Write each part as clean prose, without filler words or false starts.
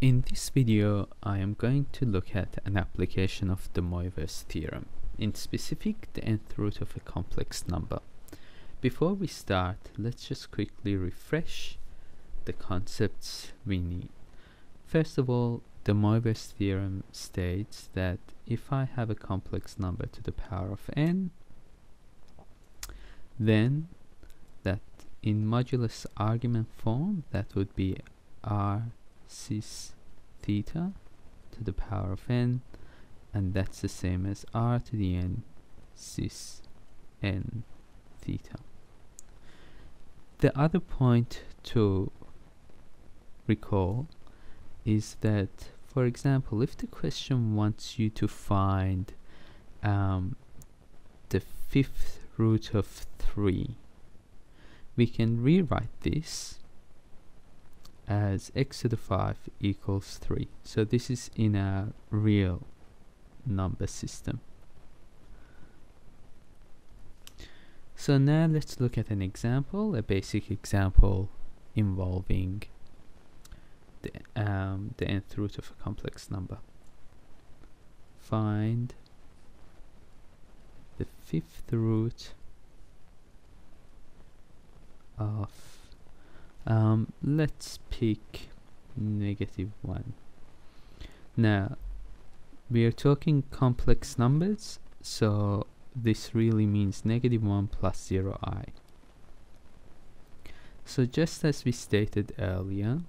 In this video, I am going to look at an application of the Moivre's theorem, in specific the nth root of a complex number. Before we start, let's just quickly refresh the concepts we need. First of all, the Moivre's theorem states that if I have a complex number to the power of n, then that in modulus argument form, that would be r cis theta to the power of n, and that's the same as r to the n cis n theta. The other point to recall is that, for example, if the question wants you to find the fifth root of 3, we can rewrite this as x to the 5 equals 3. So this is in a real number system. So now let's look at an example, a basic example involving the nth root of a complex number. Find the fifth root of let's pick -1. Now we are talking complex numbers, so this really means -1 plus 0i. So just as we stated earlier,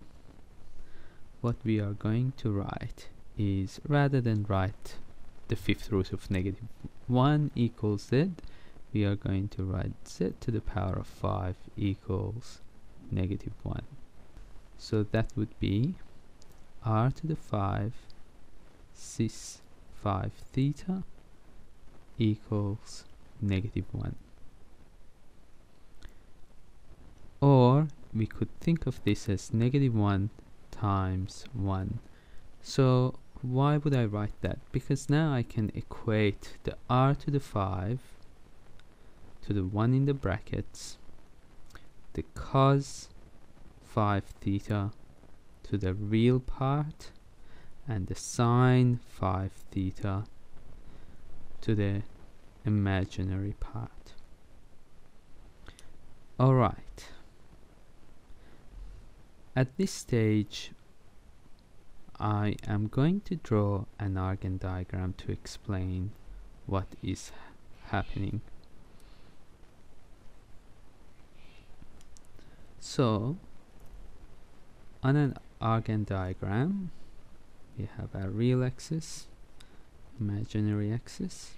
what we are going to write is, rather than write the fifth root of -1 equals z, we are going to write z to the power of 5 equals -1. So that would be r to the 5 cis 5 theta equals -1. Or we could think of this as -1 times 1. So why would I write that? Because now I can equate the r to the 5 to the 1 in the brackets, the cos 5 theta to the real part, and the sine 5 theta to the imaginary part. Alright. At this stage, I am going to draw an Argand diagram to explain what is happening. So, on an Argand diagram, we have our real axis, imaginary axis,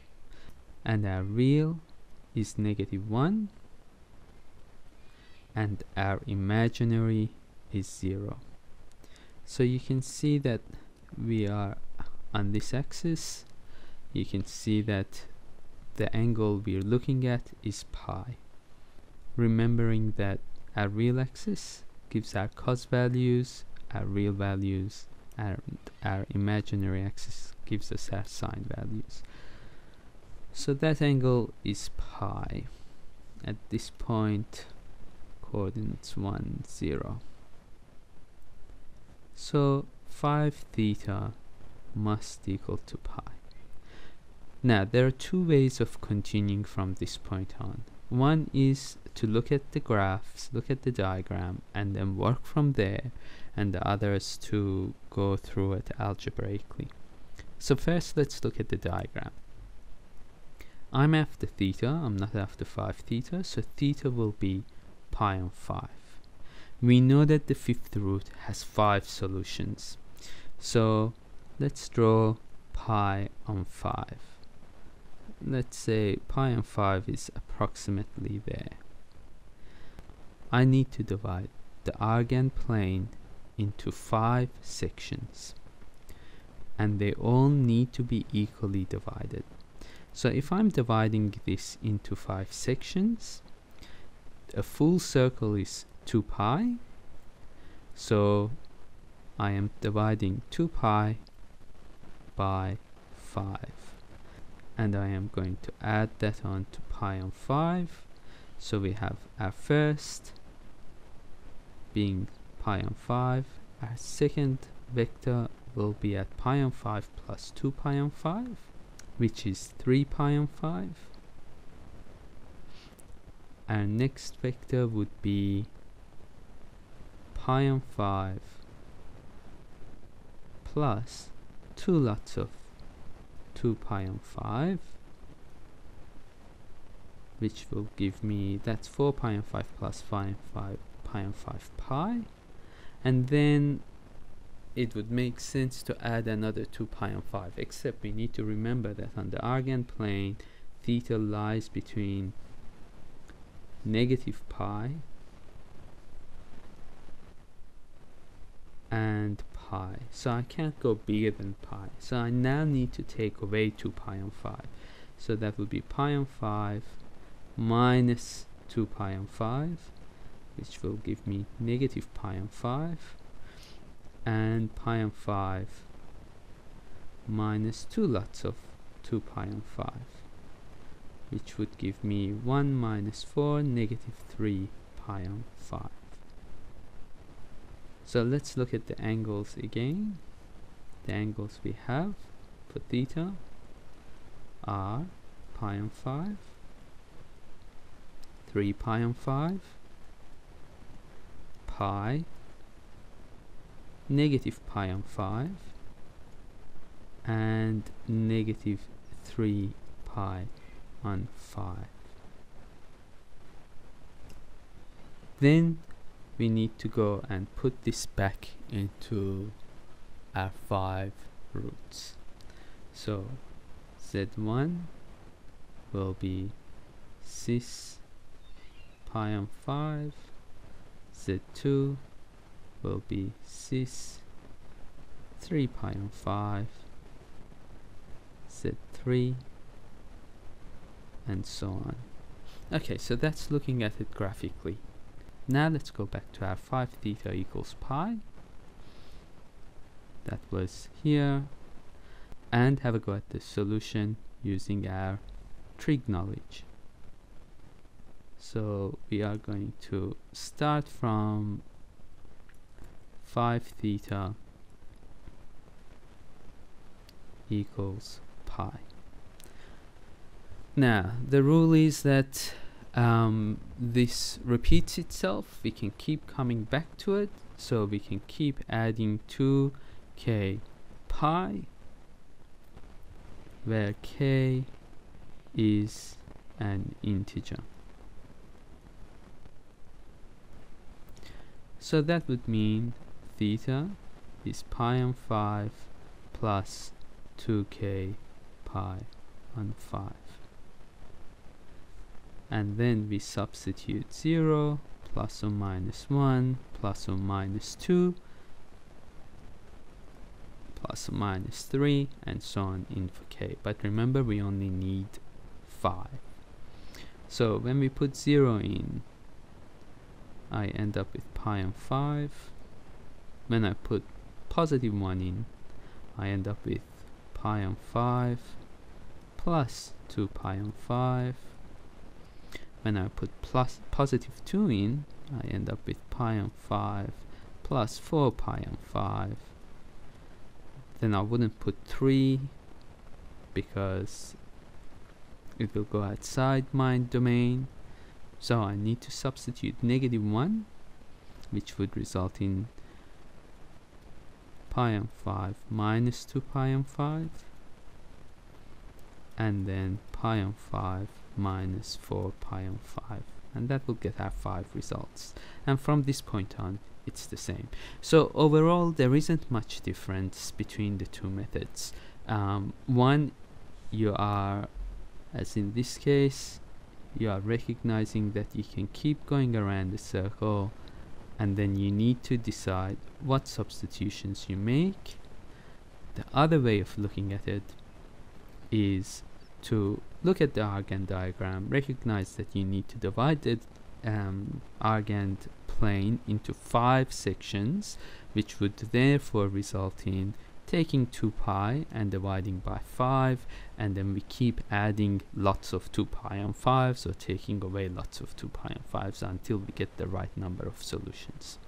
and our real is -1, and our imaginary is 0. So you can see that we are on this axis. You can see that the angle we're looking at is pi. Remembering that our real axis gives our cos values, our real values, and our imaginary axis gives us our sine values. So that angle is pi. At this point, coordinates 1, 0. So 5 theta must equal to pi. Now there are two ways of continuing from this point on. One is to look at the graphs, look at the diagram, and then work from there, and the other is to go through it algebraically. So first let's look at the diagram. I'm after theta, I'm not after 5 theta, so theta will be pi on 5. We know that the fifth root has 5 solutions. So let's draw pi on 5. Let's say pi on 5 is approximately there. I need to divide the Argand plane into 5 sections, and they all need to be equally divided. So if I'm dividing this into 5 sections, a full circle is 2 pi, so I am dividing 2 pi by 5, and I am going to add that on to pi on 5. So we have our first being pi on 5, our second vector will be at pi on 5 plus 2 pi on 5, which is 3 pi on 5. Our next vector would be pi on 5 plus 2 lots of 2 pi on 5, which will give me, that's 4 pi on 5 plus pi on 5 pi. And then it would make sense to add another 2 pi on 5, except we need to remember that on the argand plane, theta lies between negative pi and pi, so I can't go bigger than pi, so I now need to take away 2 pi on 5, so that would be pi on 5 minus 2 pi on 5, which will give me negative pi on 5, and pi on 5 minus 2 lots of 2 pi on 5, which would give me 1 minus 4, negative 3 pi on 5. So let's look at the angles again. The angles we have for theta are pi on 5, 3 pi on 5, pi, negative pi on 5, and negative 3 pi on 5. Then we need to go and put this back into our 5 roots. So Z1 will be cis pi on 5, Z2 will be cis 3 pi on 5, Z3, and so on. Okay, so that's looking at it graphically. Now let's go back to our 5 theta equals pi. That was here. And have a go at the solution using our trig knowledge. So we are going to start from 5 theta equals pi. Now the rule is that this repeats itself. We can keep coming back to it, so we can keep adding 2k pi, where k is an integer. So that would mean theta is pi on 5 plus 2k pi on 5. And then we substitute 0, plus or minus 1, plus or minus 2, plus or minus 3, and so on in for k. But remember, we only need 5. So when we put 0 in, I end up with pi on 5. When I put positive 1 in, I end up with pi on 5 plus 2 pi on 5. When I put positive 2 in, I end up with pi on 5 plus 4 pi on 5. Then I wouldn't put 3 because it will go outside my domain. So I need to substitute negative 1, which would result in pi on 5 minus 2 pi on 5, and then pi on 5 minus 4 pi on 5, and that will get our 5 results. And from this point on, it's the same. So overall, there isn't much difference between the two methods. One, you are, as in this case, you are recognizing that you can keep going around the circle, and then you need to decide what substitutions you make. The other way of looking at it is to look at the argand diagram, recognize that you need to divide the argand plane into 5 sections, which would therefore result in taking 2 pi and dividing by 5, and then we keep adding lots of 2 pi on 5s, or taking away lots of 2 pi on 5s until we get the right number of solutions.